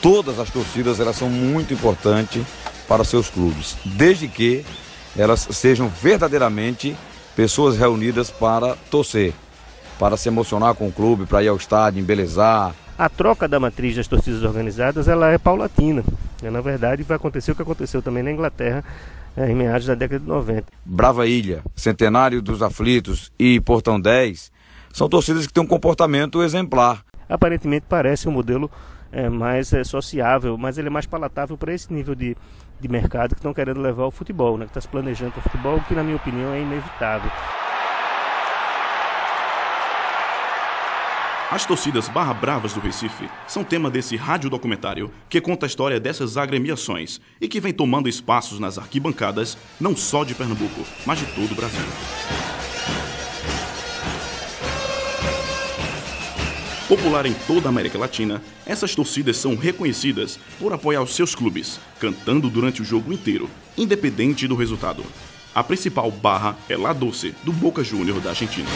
todas as torcidas elas são muito importantes para seus clubes, desde que elas sejam verdadeiramente pessoas reunidas para torcer, para se emocionar com o clube, para ir ao estádio, embelezar. A troca da matriz das torcidas organizadas ela é paulatina. Na verdade, vai acontecer o que aconteceu também na Inglaterra em meados da década de 90. Brava Ilha, Centenário dos Aflitos e Portão 10 são torcidas que têm um comportamento exemplar. Aparentemente parece um modelo mais sociável, mas ele é mais palatável para esse nível de mercado que estão querendo levar o futebol, né? Que está se planejando para o futebol, o que na minha opinião é inevitável. As torcidas Barra Bravas do Recife são tema desse radiodocumentário que conta a história dessas agremiações e que vem tomando espaços nas arquibancadas não só de Pernambuco, mas de todo o Brasil. Popular em toda a América Latina, essas torcidas são reconhecidas por apoiar os seus clubes, cantando durante o jogo inteiro, independente do resultado. A principal barra é La Doce, do Boca Juniors da Argentina.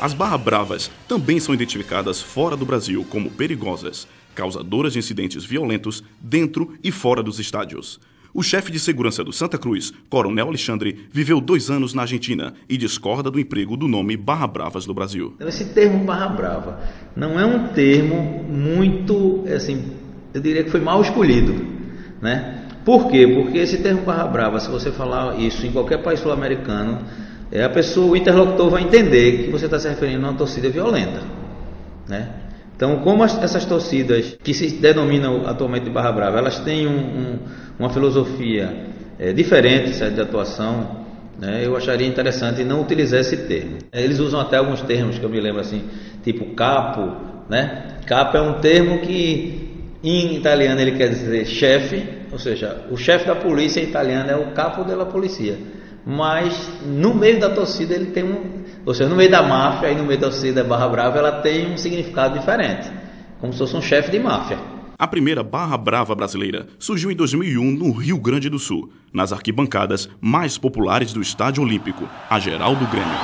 As Barra Bravas também são identificadas fora do Brasil como perigosas, causadoras de incidentes violentos dentro e fora dos estádios. O chefe de segurança do Santa Cruz, Coronel Alexandre, viveu 2 anos na Argentina e discorda do emprego do nome Barra Bravas no Brasil. Esse termo Barra Brava não é um termo muito, assim, eu diria que foi mal escolhido, né? Por quê? Porque esse termo Barra Brava, se você falar isso em qualquer país sul-americano, a pessoa, o interlocutor vai entender que você está se referindo a uma torcida violenta, né? Então, como essas torcidas que se denominam atualmente de Barra Brava, elas têm uma filosofia diferente, certo, de atuação, né? Eu acharia interessante não utilizar esse termo. Eles usam até alguns termos que eu me lembro assim, tipo capo, né? Capo é um termo que em italiano ele quer dizer chefe, ou seja, o chefe da polícia em italiano é o capo della polizia. Mas no meio da torcida ele tem ou seja, no meio da máfia e no meio da torcida Barra Brava ela tem um significado diferente, como se fosse um chefe de máfia. A primeira Barra Brava brasileira surgiu em 2001 no Rio Grande do Sul, nas arquibancadas mais populares do Estádio Olímpico, a Geral do Grêmio.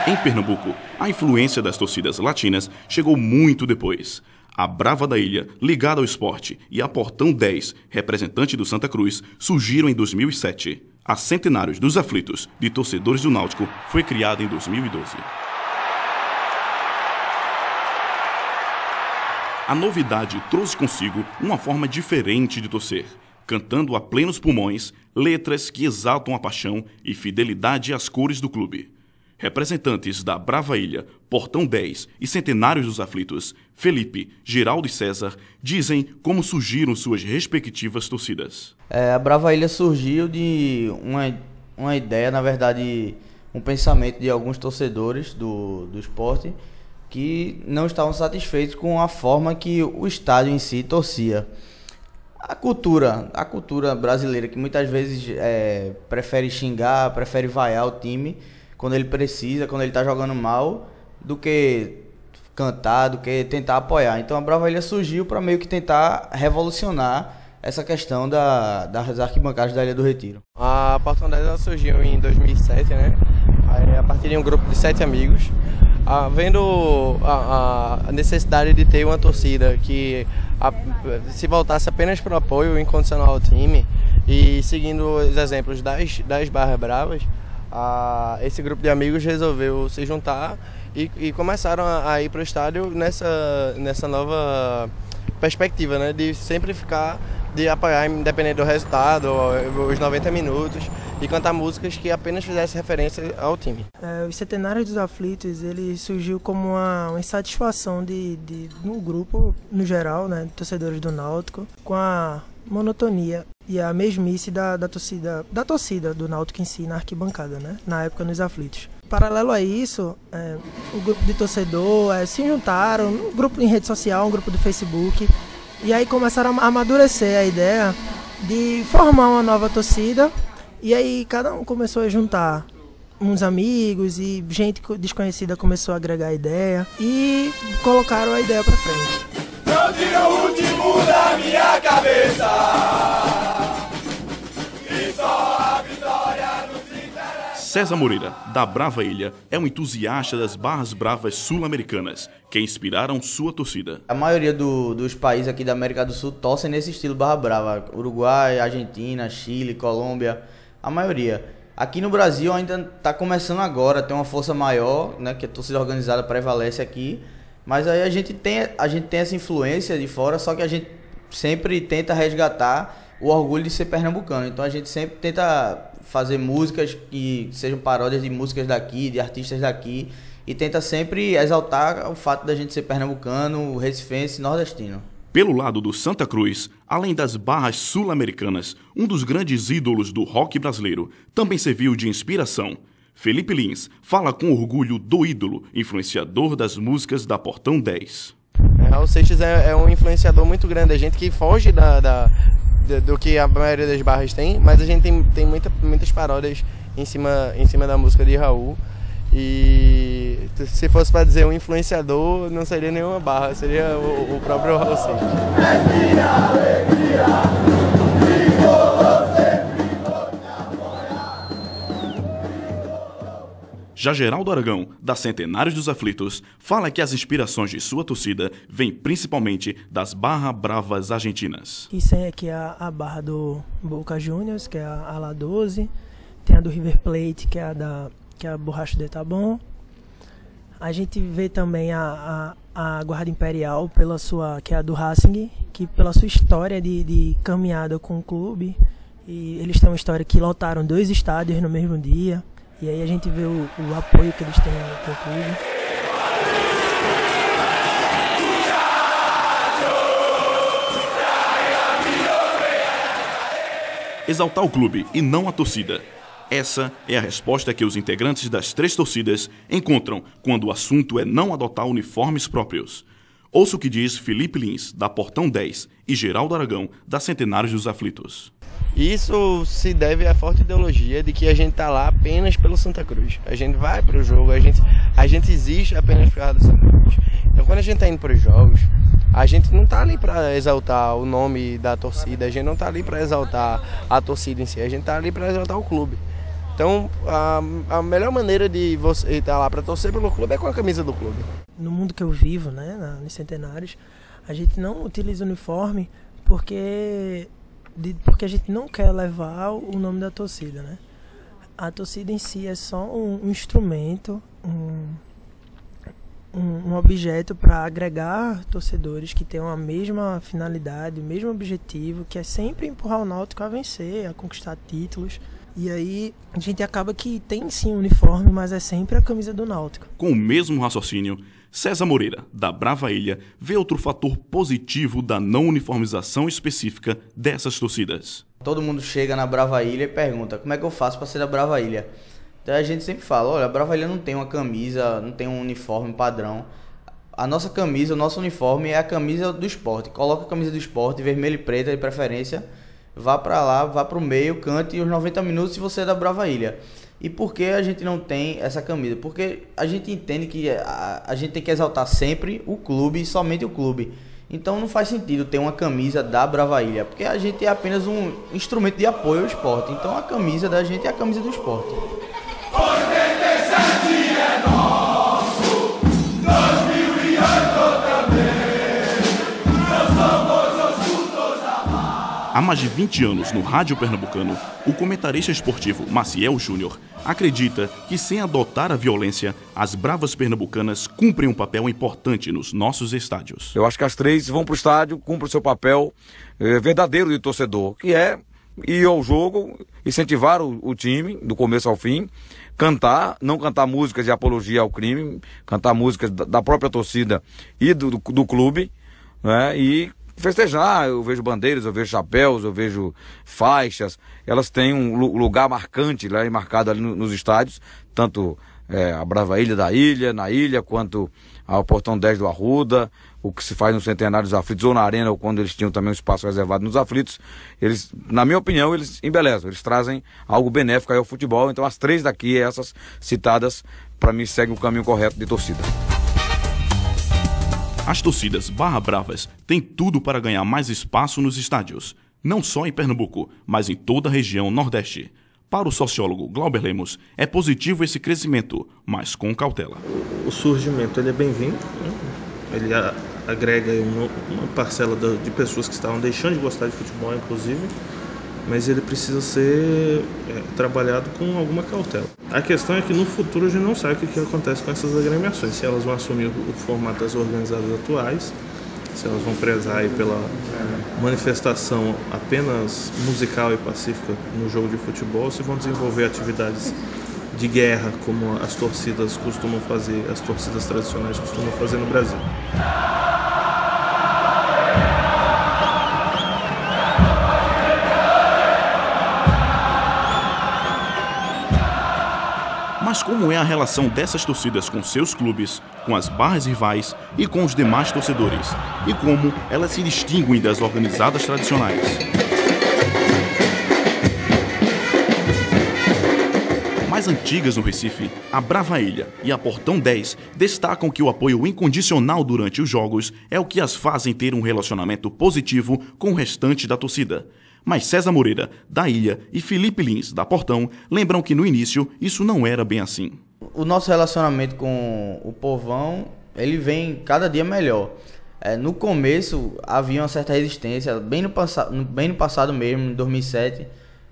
Em Pernambuco, a influência das torcidas latinas chegou muito depois. A Brava da Ilha, ligada ao esporte, e a Portão 10, representante do Santa Cruz, surgiram em 2007. A Centenários dos Aflitos, de torcedores do Náutico, foi criada em 2012. A novidade trouxe consigo uma forma diferente de torcer, cantando a plenos pulmões letras que exaltam a paixão e fidelidade às cores do clube. Representantes da Brava Ilha, Portão 10 e Centenários dos Aflitos, Felipe, Geraldo e César, dizem como surgiram suas respectivas torcidas. A Brava Ilha surgiu de uma ideia, na verdade, um pensamento de alguns torcedores do esporte que não estavam satisfeitos com a forma que o estádio em si torcia. A cultura brasileira, que muitas vezes prefere xingar, prefere vaiar o time quando ele precisa, quando ele está jogando mal, do que cantar, do que tentar apoiar. Então a Brava Ilha surgiu para meio que tentar revolucionar essa questão das arquibancadas da Ilha do Retiro. A Portão 10 surgiu em 2007, né? A partir de um grupo de 7 amigos, vendo a necessidade de ter uma torcida que se voltasse apenas para o apoio incondicional ao time e seguindo os exemplos das Barras Bravas, esse grupo de amigos resolveu se juntar e começaram a ir para o estádio nessa nova perspectiva, né, de sempre de apoiar independente do resultado, os 90 minutos, e cantar músicas que apenas fizessem referência ao time. Os Centenários dos Aflitos, ele surgiu como uma insatisfação no grupo, no geral, né, de torcedores do Náutico, com a monotonia e a mesmice da torcida do Náutico em si, na arquibancada, né, na época nos Aflitos. Paralelo a isso, o grupo de torcedor se juntaram, um grupo em rede social, um grupo do Facebook, e aí começaram a amadurecer a ideia de formar uma nova torcida, e aí cada um começou a juntar uns amigos e gente desconhecida começou a agregar a ideia e colocaram a ideia pra frente. Não tira o último da minha cabeça, e só a vitória nos interessa. César Moreira, da Brava Ilha, é um entusiasta das barras bravas sul-americanas, que inspiraram sua torcida. A maioria dos países aqui da América do Sul torcem nesse estilo barra brava. Uruguai, Argentina, Chile, Colômbia, a maioria. Aqui no Brasil ainda está começando agora, tem uma força maior, né, que a torcida organizada prevalece aqui. Mas aí a gente tem essa influência de fora, só que a gente sempre tenta resgatar o orgulho de ser pernambucano. Então a gente sempre tenta fazer músicas que sejam paródias de músicas daqui, de artistas daqui, e tenta sempre exaltar o fato da gente ser pernambucano, recifense, nordestino. Pelo lado do Santa Cruz, além das barras sul-americanas, um dos grandes ídolos do rock brasileiro também serviu de inspiração. Felipe Lins fala com orgulho do ídolo, influenciador das músicas da Portão 10. Raul Seixas é um influenciador muito grande, a gente que foge do que a maioria das barras tem, mas a gente tem muitas paródias em cima da música de Raul. E se fosse para dizer um influenciador, não seria nenhuma barra, seria o próprio Raul Seixas. Já Geraldo Aragão, da Centenários dos Aflitos, fala que as inspirações de sua torcida vêm principalmente das barra bravas argentinas. Isso é aqui a barra do Boca Juniors, que é a La 12, tem a do River Plate, que é a Borracha de Etabón. A gente vê também a Guarda Imperial, que é a do Racing, que pela sua história de caminhada com o clube, e eles têm uma história que lotaram 2 estádios no mesmo dia. E aí a gente vê o apoio que eles têm com o clube. Exaltar o clube e não a torcida. Essa é a resposta que os integrantes das 3 torcidas encontram quando o assunto é não adotar uniformes próprios. Ouça o que diz Felipe Lins, da Portão 10, e Geraldo Aragão, da Centenários dos Aflitos. Isso se deve à forte ideologia de que a gente está lá apenas pelo Santa Cruz. A gente vai para o jogo, a gente existe apenas por causa do Santa Cruz. Então quando a gente está indo para os jogos, a gente não está ali para exaltar o nome da torcida, a gente não está ali para exaltar a torcida em si, a gente está ali para exaltar o clube. Então a melhor maneira de você estar lá para torcer pelo clube é com a camisa do clube. No mundo que eu vivo, né, nos Centenários, a gente não utiliza uniforme porque a gente não quer levar o nome da torcida, né? A torcida em si é só um instrumento, um objeto para agregar torcedores que tenham a mesma finalidade, o mesmo objetivo, que é sempre empurrar o Náutico a vencer, a conquistar títulos. E aí a gente acaba que tem sim um uniforme, mas é sempre a camisa do Náutico. Com o mesmo raciocínio, César Moreira, da Brava Ilha, vê outro fator positivo da não uniformização específica dessas torcidas. Todo mundo chega na Brava Ilha e pergunta, como é que eu faço para ser da Brava Ilha? Então a gente sempre fala, olha, a Brava Ilha não tem uma camisa, não tem um uniforme padrão. A nossa camisa, o nosso uniforme é a camisa do esporte. Coloca a camisa do esporte, vermelho e preta de preferência, vá para lá, vá para o meio, cante os 90 minutos se você é da Brava Ilha. E por que a gente não tem essa camisa? Porque a gente entende que a gente tem que exaltar sempre o clube e somente o clube. Então não faz sentido ter uma camisa da Brava Ilha, porque a gente é apenas um instrumento de apoio ao esporte. Então a camisa da gente é a camisa do esporte. 87 é nosso, 2008 também, nós somos os cultos da paz. Há mais de 20 anos no rádio pernambucano, o comentarista esportivo Maciel Júnior acredita que sem adotar a violência, as bravas pernambucanas cumprem um papel importante nos nossos estádios. Eu acho que as 3 vão para o estádio, cumprem o seu papel verdadeiro de torcedor, que é ir ao jogo, incentivar o time do começo ao fim, cantar, não cantar músicas de apologia ao crime, cantar músicas da própria torcida e do clube, né, e festejar. Eu vejo bandeiras, eu vejo chapéus, eu vejo faixas, elas têm um lugar marcante lá, marcado ali nos estádios, tanto a Brava Ilha da Ilha, na Ilha, quanto ao Portão 10 do Arruda, o que se faz no Centenário dos Aflitos, ou na Arena, ou quando eles tinham também um espaço reservado nos Aflitos. Eles, na minha opinião, eles embelezam, eles trazem algo benéfico aí ao futebol. Então as 3 daqui, essas citadas, para mim seguem o caminho correto de torcida. As torcidas barra bravas têm tudo para ganhar mais espaço nos estádios, não só em Pernambuco, mas em toda a região Nordeste. Para o sociólogo Glauber Lemos, é positivo esse crescimento, mas com cautela. O surgimento ele é bem-vindo, né? Ele agrega uma parcela de pessoas que estavam deixando de gostar de futebol, inclusive, mas ele precisa ser trabalhado com alguma cautela. A questão é que no futuro a gente não sabe o que acontece com essas agremiações, se elas vão assumir o formato das organizadas atuais, se elas vão prezar aí pela manifestação apenas musical e pacífica no jogo de futebol, se vão desenvolver atividades de guerra como as torcidas costumam fazer, as torcidas tradicionais costumam fazer no Brasil. Mas como é a relação dessas torcidas com seus clubes, com as barras rivais e com os demais torcedores? E como elas se distinguem das organizadas tradicionais? Mais antigas no Recife, a Brava Ilha e a Portão 10 destacam que o apoio incondicional durante os jogos é o que as fazem ter um relacionamento positivo com o restante da torcida. Mas César Moreira, da Ilha, e Felipe Lins, da Portão, lembram que no início isso não era bem assim. O nosso relacionamento com o povão, ele vem cada dia melhor. No começo havia uma certa resistência, bem no passado mesmo, em 2007,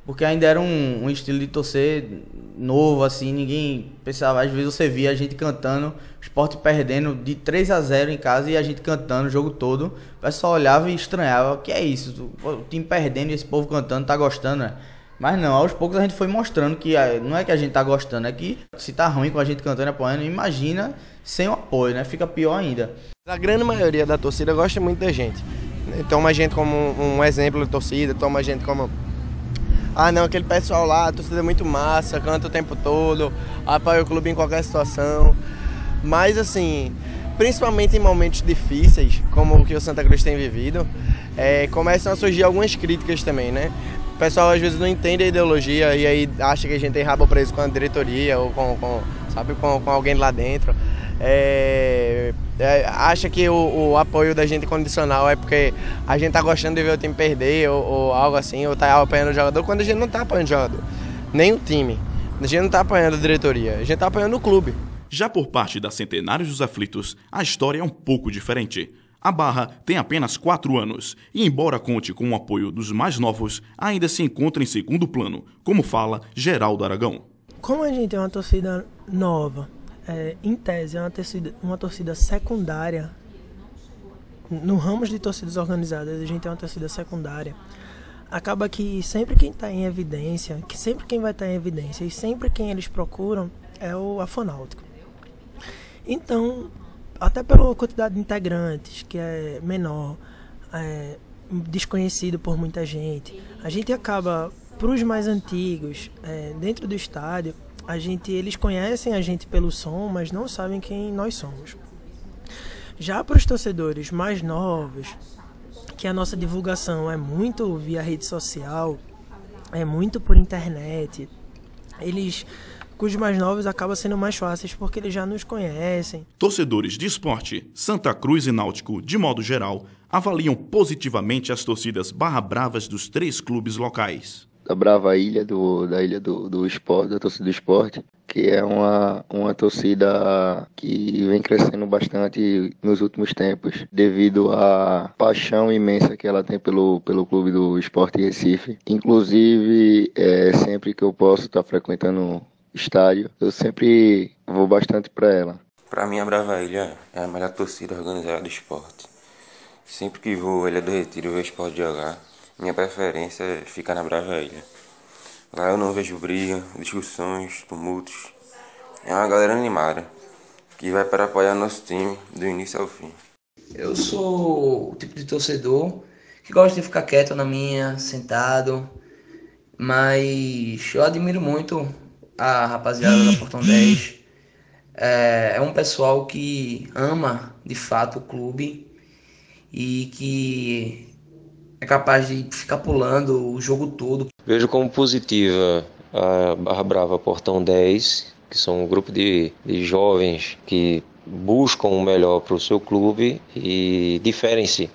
porque ainda era um estilo de torcer novo, assim, ninguém pensava. Às vezes você via a gente cantando, o Sport perdendo de 3-0 em casa e a gente cantando o jogo todo. O pessoal olhava e estranhava, o que é isso? O time perdendo e esse povo cantando, tá gostando, né? Mas não, aos poucos a gente foi mostrando que não é que a gente tá gostando, é que se tá ruim com a gente cantando e apoiando, imagina sem o apoio, né? Fica pior ainda. A grande maioria da torcida gosta muito da gente. Toma a gente como um exemplo de torcida, toma a gente como... Ah não, aquele pessoal lá, a torcida é muito massa, canta o tempo todo, apoia o clube em qualquer situação. Mas assim, principalmente em momentos difíceis, como o que o Santa Cruz tem vivido, começam a surgir algumas críticas também, né? O pessoal às vezes não entende a ideologia e aí acha que a gente tem rabo preso com a diretoria ou com alguém lá dentro. Acha que o apoio da gente condicional é porque a gente tá gostando de ver o time perder ou algo assim, ou tá apoiando o jogador, quando a gente não tá apoiando o jogador, nem o time. A gente não tá apoiando a diretoria, a gente tá apoiando o clube. Já por parte da Centenários dos Aflitos, a história é um pouco diferente. A Barra tem apenas 4 anos e, embora conte com o apoio dos mais novos, ainda se encontra em segundo plano, como fala Geraldo Aragão. Como a gente é uma torcida nova, em tese é uma torcida secundária, no ramo de torcidas organizadas a gente é uma torcida secundária, acaba que sempre quem está em evidência, e sempre quem eles procuram é o Afonáutico. Então, até pela quantidade de integrantes, que é menor, desconhecido por muita gente, a gente acaba, para os mais antigos, dentro do estádio, eles conhecem a gente pelo som, mas não sabem quem nós somos. Já para os torcedores mais novos, que a nossa divulgação é muito via rede social, é muito por internet, cujos mais novos acabam sendo mais fáceis porque eles já nos conhecem. Torcedores de esporte, Santa Cruz e Náutico, de modo geral, avaliam positivamente as torcidas barra-bravas dos 3 clubes locais. Da Brava Ilha, da ilha do esporte, da torcida do esporte, que é uma torcida que vem crescendo bastante nos últimos tempos, devido à paixão imensa que ela tem pelo clube do Sport Recife. Inclusive, sempre que eu posso estar frequentando estádio, eu sempre vou bastante para ela. Para mim, a Brava Ilha é a melhor torcida organizada do esporte. Sempre que vou à Ilha do Retiro ver o esporte jogar, minha preferência fica na Brava Ilha. Lá eu não vejo briga, discussões, tumultos. É uma galera animada, que vai para apoiar nosso time do início ao fim. Eu sou o tipo de torcedor que gosta de ficar quieto na minha, sentado, mas eu admiro muito a rapaziada da Portão 10. É um pessoal que ama de fato o clube e que é capaz de ficar pulando o jogo todo. Vejo como positiva a Barra Brava Portão 10, que são um grupo de jovens que buscam o melhor para o seu clube e diferem-se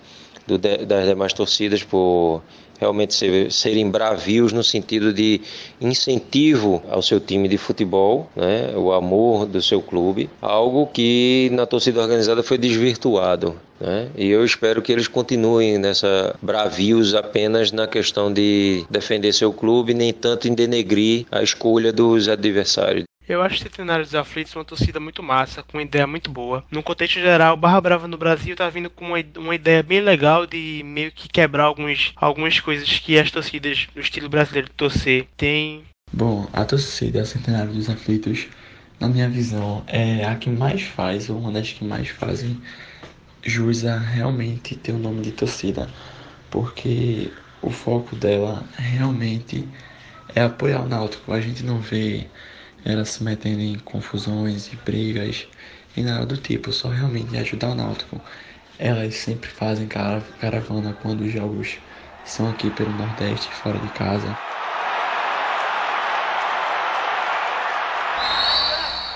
das demais torcidas por realmente serem bravios no sentido de incentivo ao seu time de futebol, né? O amor do seu clube, algo que na torcida organizada foi desvirtuado, né? E eu espero que eles continuem nessa bravios apenas na questão de defender seu clube, nem tanto em denegrir a escolha dos adversários. Eu acho o Centenário dos Aflitos uma torcida muito massa, com uma ideia muito boa. No contexto geral, o Barra Brava no Brasil tá vindo com uma ideia bem legal de meio que quebrar algumas coisas que as torcidas no estilo brasileiro de torcer têm. Bom, a torcida Centenário dos Aflitos, na minha visão, é a que mais faz, ou uma das que mais fazem jus a realmente ter o nome de torcida, porque o foco dela realmente é apoiar o Náutico. A gente não vê ela se metendo em confusões e brigas e nada do tipo, só realmente ajudar o Náutico. Elas sempre fazem caravana quando os jogos são aqui pelo Nordeste, fora de casa.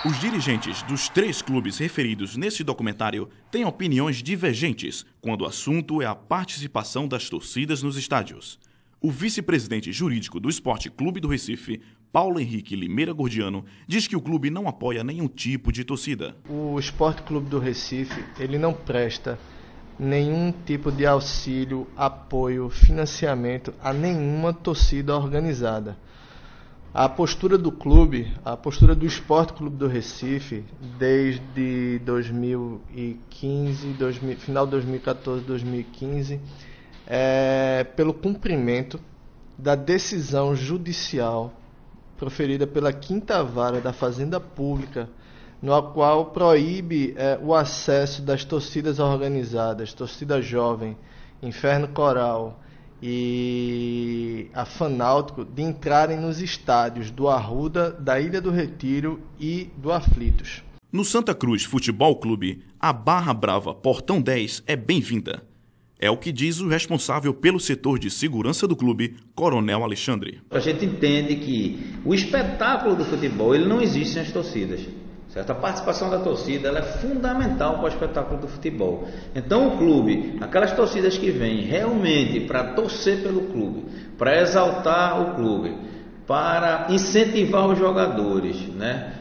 Os dirigentes dos 3 clubes referidos nesse documentário têm opiniões divergentes quando o assunto é a participação das torcidas nos estádios. O vice-presidente jurídico do Esporte Clube do Recife, Paulo Henrique Limeira Gordiano, diz que o clube não apoia nenhum tipo de torcida. O Esporte Clube do Recife, ele não presta nenhum tipo de auxílio, apoio, financiamento a nenhuma torcida organizada. A postura do clube, a postura do Esporte Clube do Recife, desde 2015, final de 2014, 2015, é pelo cumprimento da decisão judicial proferida pela 5ª Vara da Fazenda Pública, no qual proíbe o acesso das torcidas organizadas, Torcida Jovem, Inferno Coral e a Fanáutico, de entrarem nos estádios do Arruda, da Ilha do Retiro e do Aflitos. No Santa Cruz Futebol Clube, a Barra Brava Portão 10 é bem-vinda. É o que diz o responsável pelo setor de segurança do clube, Coronel Alexandre. A gente entende que o espetáculo do futebol ele não existe sem as torcidas. Certo? A participação da torcida ela é fundamental para o espetáculo do futebol. Então o clube, aquelas torcidas que vêm realmente para torcer pelo clube, para exaltar o clube, para incentivar os jogadores, né?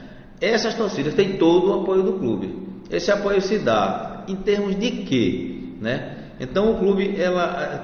Essas torcidas têm todo o apoio do clube. Esse apoio se dá em termos de quê? Né? Então o clube,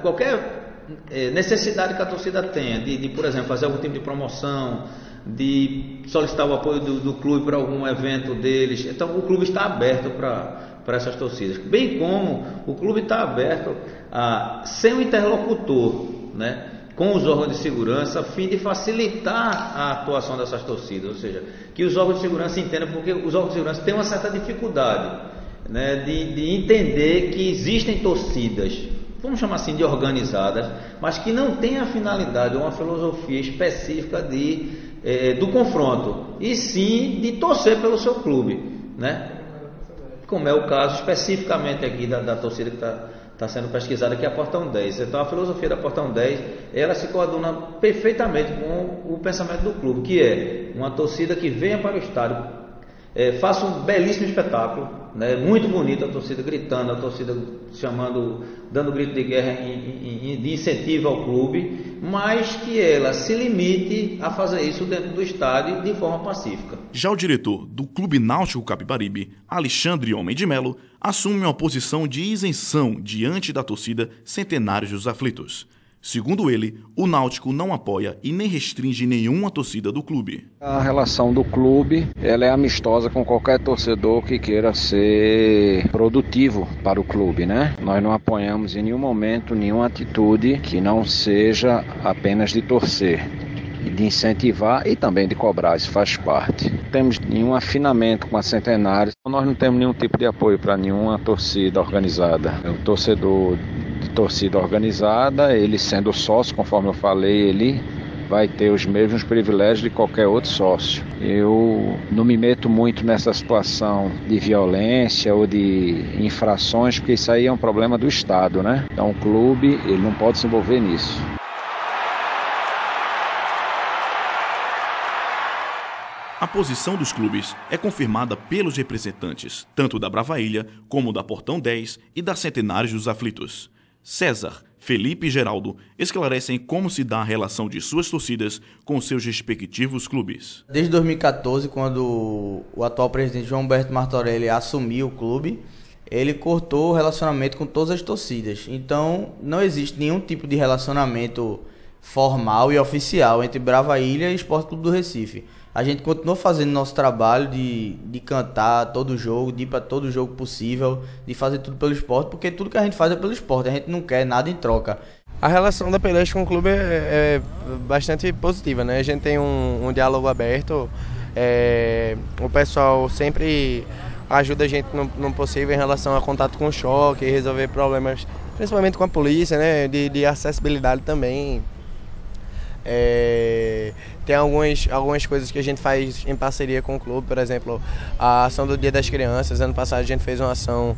qualquer necessidade que a torcida tenha de, por exemplo, fazer algum tipo de promoção, de solicitar o apoio do clube para algum evento deles, então o clube está aberto para essas torcidas, bem como o clube está aberto a ser um interlocutor, né, com os órgãos de segurança, a fim de facilitar a atuação dessas torcidas, ou seja, que os órgãos de segurança entendam, porque os órgãos de segurança têm uma certa dificuldade, né, de entender que existem torcidas, vamos chamar assim de organizadas, mas que não têm a finalidade ou uma filosofia específica do confronto, e sim de torcer pelo seu clube, né? Como é o caso especificamente aqui da torcida que está sendo pesquisada, que é a Portão 10. Então a filosofia da Portão 10, ela se coaduna perfeitamente com o pensamento do clube, que é uma torcida que venha para o estádio, faça um belíssimo espetáculo, né? Muito bonito, a torcida gritando, a torcida chamando, dando grito de guerra de incentivo ao clube, mas que ela se limite a fazer isso dentro do estádio de forma pacífica. Já o diretor do Clube Náutico Capibaribe, Alexandre Homem de Melo, assume uma posição de isenção diante da torcida Centenários dos Aflitos. Segundo ele, o Náutico não apoia e nem restringe nenhuma torcida do clube. A relação do clube ela é amistosa com qualquer torcedor que queira ser produtivo para o clube, né? Nós não apoiamos em nenhum momento nenhuma atitude que não seja apenas de torcer, de incentivar e também de cobrar, isso faz parte. Não temos nenhum afinamento com a Centenários, nós não temos nenhum tipo de apoio para nenhuma torcida organizada. O torcedor de torcida organizada, ele sendo sócio, conforme eu falei, ele vai ter os mesmos privilégios de qualquer outro sócio. Eu não me meto muito nessa situação de violência ou de infrações, porque isso aí é um problema do Estado, né? Então o clube, ele não pode se envolver nisso. A posição dos clubes é confirmada pelos representantes, tanto da Brava Ilha como da Portão 10 e da Centenários dos Aflitos. César, Felipe e Geraldo esclarecem como se dá a relação de suas torcidas com seus respectivos clubes. Desde 2014, quando o atual presidente João Humberto Martorelli assumiu o clube, ele cortou o relacionamento com todas as torcidas. Então, não existe nenhum tipo de relacionamento formal e oficial entre Brava Ilha e Sport Clube do Recife. A gente continua fazendo nosso trabalho de cantar todo jogo, de ir para todo jogo possível, de fazer tudo pelo esporte, porque tudo que a gente faz é pelo esporte, a gente não quer nada em troca. A relação da Peleste com o clube é bastante positiva, né? A gente tem um diálogo aberto, o pessoal sempre ajuda a gente no possível em relação a contato com o choque, resolver problemas, principalmente com a polícia, né? De acessibilidade também. Tem algumas coisas que a gente faz em parceria com o clube, por exemplo, a ação do Dia das Crianças. Ano passado a gente fez uma ação,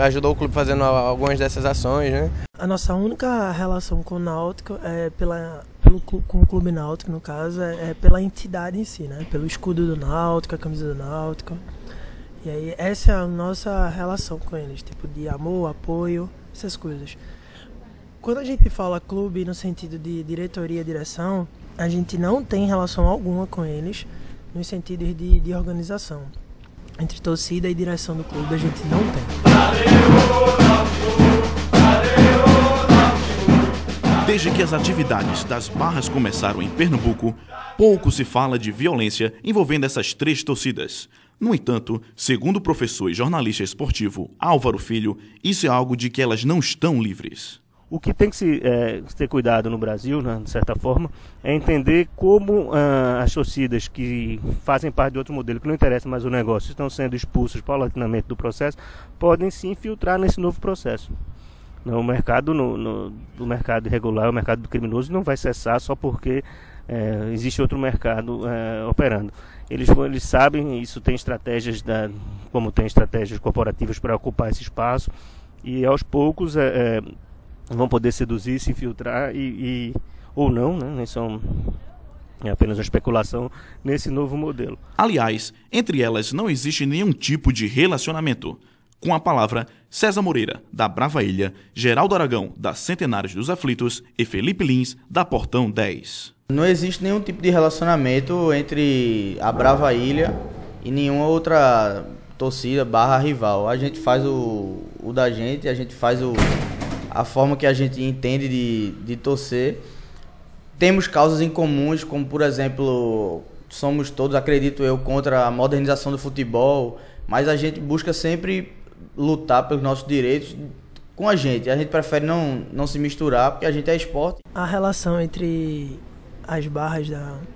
ajudou o clube fazendo algumas dessas ações, né? A nossa única relação com o Náutico com o Clube Náutico, no caso, é pela entidade em si, né? Pelo escudo do Náutico, a camisa do Náutico. E aí essa é a nossa relação com eles, tipo de amor, apoio, essas coisas. Quando a gente fala clube no sentido de diretoria e direção, a gente não tem relação alguma com eles nos sentidos de organização. Entre torcida e direção do clube a gente não tem. Desde que as atividades das barras começaram em Pernambuco, pouco se fala de violência envolvendo essas três torcidas. No entanto, segundo o professor e jornalista esportivo Álvaro Filho, isso é algo de que elas não estão livres. O que tem que se ter cuidado no Brasil, né, de certa forma, é entender como as torcidas que fazem parte de outro modelo, que não interessa mais o negócio, estão sendo expulsas paulatinamente do processo, podem se infiltrar nesse novo processo. O mercado, o mercado irregular, o mercado criminoso não vai cessar só porque existe outro mercado operando. Eles sabem, isso tem estratégias, como tem estratégias corporativas para ocupar esse espaço, e aos poucos vão poder seduzir, se infiltrar ou não, né? É apenas uma especulação nesse novo modelo. Aliás, entre elas não existe nenhum tipo de relacionamento. Com a palavra, César Moreira, da Brava Ilha, Geraldo Aragão, da Centenários dos Aflitos e Felipe Lins, da Portão 10. Não existe nenhum tipo de relacionamento entre a Brava Ilha e nenhuma outra torcida / rival. A gente faz o da gente, a gente faz a forma que a gente entende de torcer. Temos causas em comuns, como por exemplo, somos todos, acredito eu, contra a modernização do futebol, mas a gente busca sempre lutar pelos nossos direitos com a gente prefere não se misturar, porque a gente é esporte. A relação entre as barras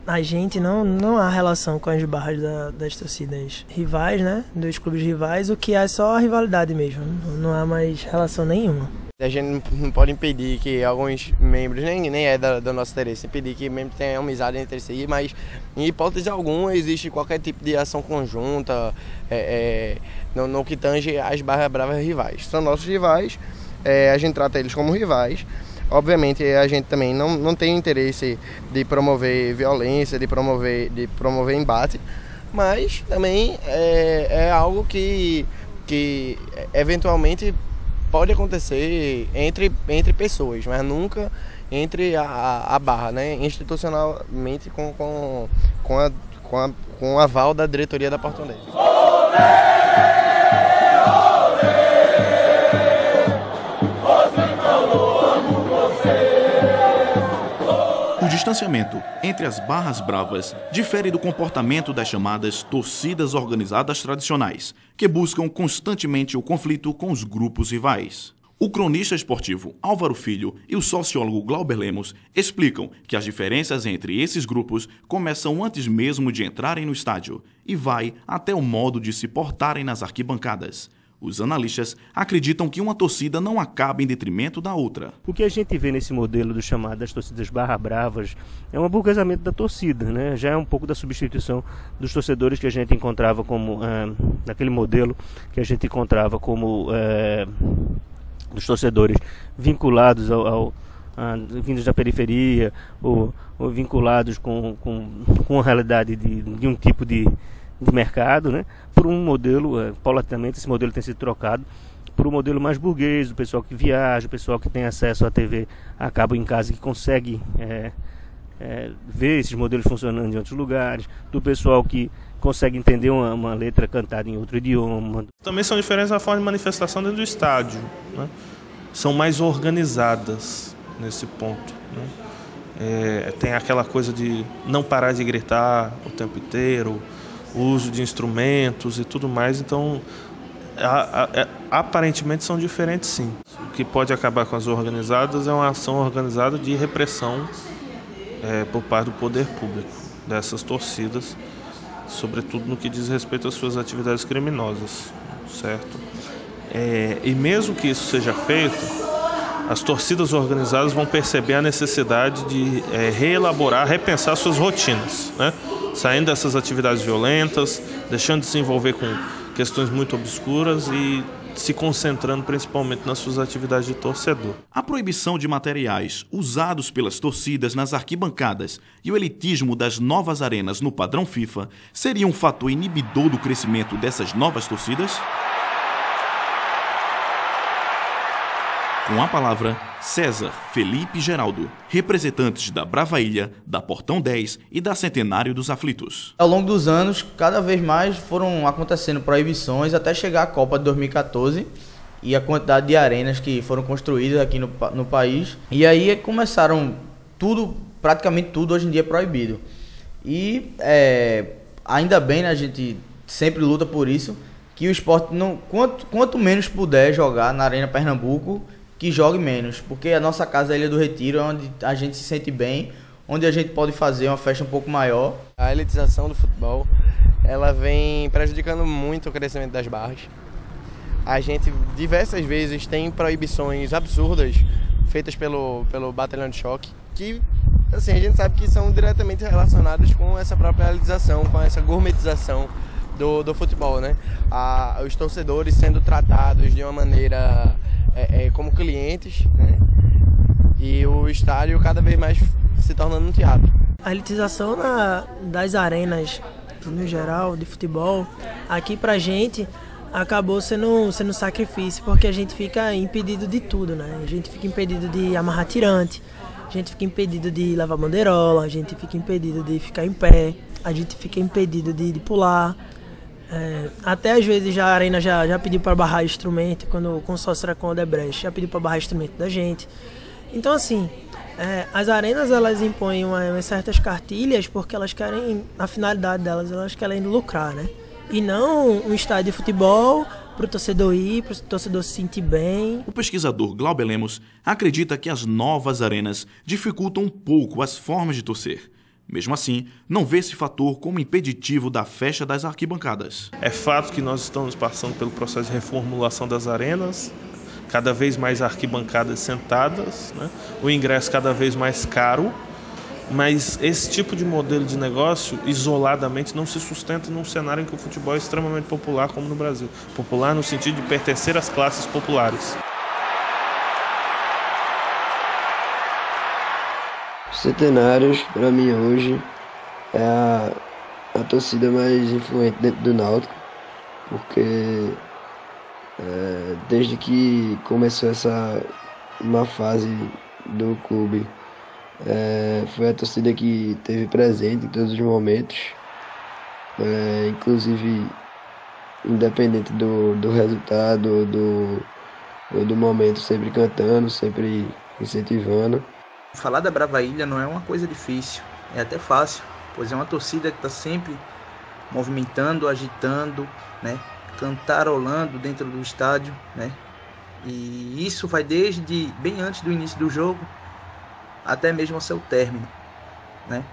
a gente não há relação com as barras das torcidas rivais, né? Dos clubes rivais, o que é só a rivalidade mesmo, não há mais relação nenhuma. A gente não pode impedir que alguns membros, nem é do nosso interesse, impedir que membros tenham amizade entre si, mas em hipótese alguma existe qualquer tipo de ação conjunta no que tange as barras bravas rivais. São nossos rivais, a gente trata eles como rivais. Obviamente a gente também não tem interesse de promover violência, de promover embate, mas também é algo que eventualmente pode acontecer entre pessoas, mas nunca entre a barra, né? Institucionalmente com o aval da diretoria da Portão 10. O distanciamento entre as barras bravas difere do comportamento das chamadas torcidas organizadas tradicionais, que buscam constantemente o conflito com os grupos rivais. O cronista esportivo Álvaro Filho e o sociólogo Glauber Lemos explicam que as diferenças entre esses grupos começam antes mesmo de entrarem no estádio e vai até o modo de se portarem nas arquibancadas. Os analistas acreditam que uma torcida não acaba em detrimento da outra. O que a gente vê nesse modelo do chamado das torcidas barra bravas é um aburguesamento da torcida, né? Já é um pouco da substituição dos torcedores que a gente encontrava como naquele modelo que a gente encontrava como dos torcedores vinculados vindos da periferia ou vinculados com a realidade de um tipo de mercado, né? Por um modelo, paulatinamente esse modelo tem sido trocado para o modelo mais burguês, do pessoal que viaja, o pessoal que tem acesso à TV a cabo em casa, que consegue ver esses modelos funcionando em outros lugares, do pessoal que consegue entender uma letra cantada em outro idioma. Também são diferentes a forma de manifestação dentro do estádio, né? São mais organizadas nesse ponto, né? Tem aquela coisa de não parar de gritar o tempo inteiro, o uso de instrumentos e tudo mais, então aparentemente são diferentes, sim. O que pode acabar com as organizadas é uma ação organizada de repressão por parte do poder público dessas torcidas, sobretudo no que diz respeito às suas atividades criminosas, certo? E mesmo que isso seja feito, as torcidas organizadas vão perceber a necessidade de reelaborar, repensar suas rotinas, né? Saindo dessas atividades violentas, deixando de se envolver com questões muito obscuras e se concentrando principalmente nas suas atividades de torcedor. A proibição de materiais usados pelas torcidas nas arquibancadas e o elitismo das novas arenas no padrão FIFA seria um fator inibidor do crescimento dessas novas torcidas? Com a palavra, César Felipe Geraldo, representantes da Brava Ilha, da Portão 10 e da Centenário dos Aflitos. Ao longo dos anos, cada vez mais foram acontecendo proibições até chegar à Copa de 2014 e a quantidade de arenas que foram construídas aqui no país. E aí começaram praticamente tudo hoje em dia é proibido. E ainda bem, né, a gente sempre luta por isso, que o esporte, quanto menos puder jogar na Arena Pernambuco, que jogue menos, porque a nossa casa, a Ilha do Retiro, é onde a gente se sente bem, onde a gente pode fazer uma festa um pouco maior. A elitização do futebol, ela vem prejudicando muito o crescimento das barras. A gente diversas vezes tem proibições absurdas feitas pelo Batalhão de Choque, que assim, a gente sabe que são diretamente relacionadas com essa própria elitização, com essa gourmetização do futebol, né? Os torcedores sendo tratados de uma maneira como clientes, né? E o estádio cada vez mais se tornando um teatro. A elitização das arenas, no geral, de futebol, aqui pra gente acabou sendo sacrifício, porque a gente fica impedido de tudo, né? A gente fica impedido de amarrar tirante, a gente fica impedido de levar bandeirola, a gente fica impedido de ficar em pé, a gente fica impedido de pular. Até às vezes a Arena já pediu para barrar instrumento, quando o consórcio era com o Odebrecht, já pediu para barrar instrumento da gente. Então assim, as arenas elas impõem umas certas cartilhas porque elas querem, a finalidade delas, elas querem lucrar, né? E não um estádio de futebol para o torcedor ir, para o torcedor se sentir bem. O pesquisador Glauber Lemos acredita que as novas arenas dificultam um pouco as formas de torcer. Mesmo assim, não vê esse fator como impeditivo da festa das arquibancadas. É fato que nós estamos passando pelo processo de reformulação das arenas, cada vez mais arquibancadas sentadas, né? O ingresso cada vez mais caro, mas esse tipo de modelo de negócio isoladamente não se sustenta num cenário em que o futebol é extremamente popular como no Brasil. Popular no sentido de pertencer às classes populares. Centenários, para mim hoje, é a torcida mais influente dentro do Náutico, porque desde que começou essa má fase do clube, foi a torcida que esteve presente em todos os momentos, inclusive independente do resultado, do momento, sempre cantando, sempre incentivando. Falar da Brava Ilha não é uma coisa difícil, é até fácil, pois é uma torcida que está sempre movimentando, agitando, né, cantarolando dentro do estádio, né, e isso vai desde bem antes do início do jogo até mesmo ao seu término, né.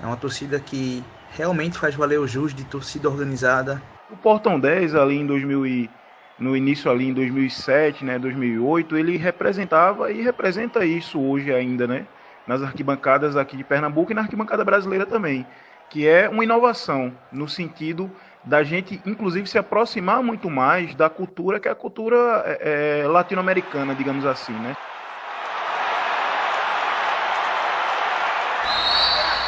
É uma torcida que realmente faz valer o jus de torcida organizada. O Portão 10 ali no início ali em 2007, né, 2008, ele representava e representa isso hoje ainda, né, nas arquibancadas aqui de Pernambuco e na arquibancada brasileira também, que é uma inovação no sentido da gente, inclusive, se aproximar muito mais da cultura, que é a cultura latino-americana, digamos assim, né.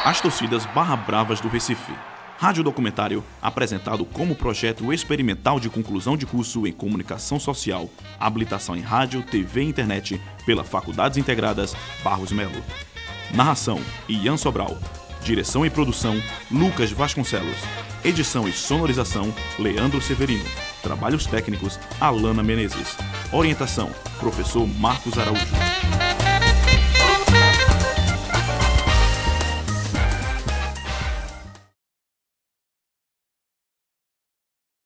As torcidas Barra Bravas do Recife, Radiodocumentário apresentado como projeto experimental de conclusão de curso em Comunicação Social, habilitação em Rádio, TV e Internet pela Faculdades Integradas Barros Melo. Narração, Ian Sobral. Direção e produção, Lucas Vasconcelos. Edição e sonorização, Leandro Severino. Trabalhos técnicos, Alana Menezes. Orientação, professor Marcos Araújo.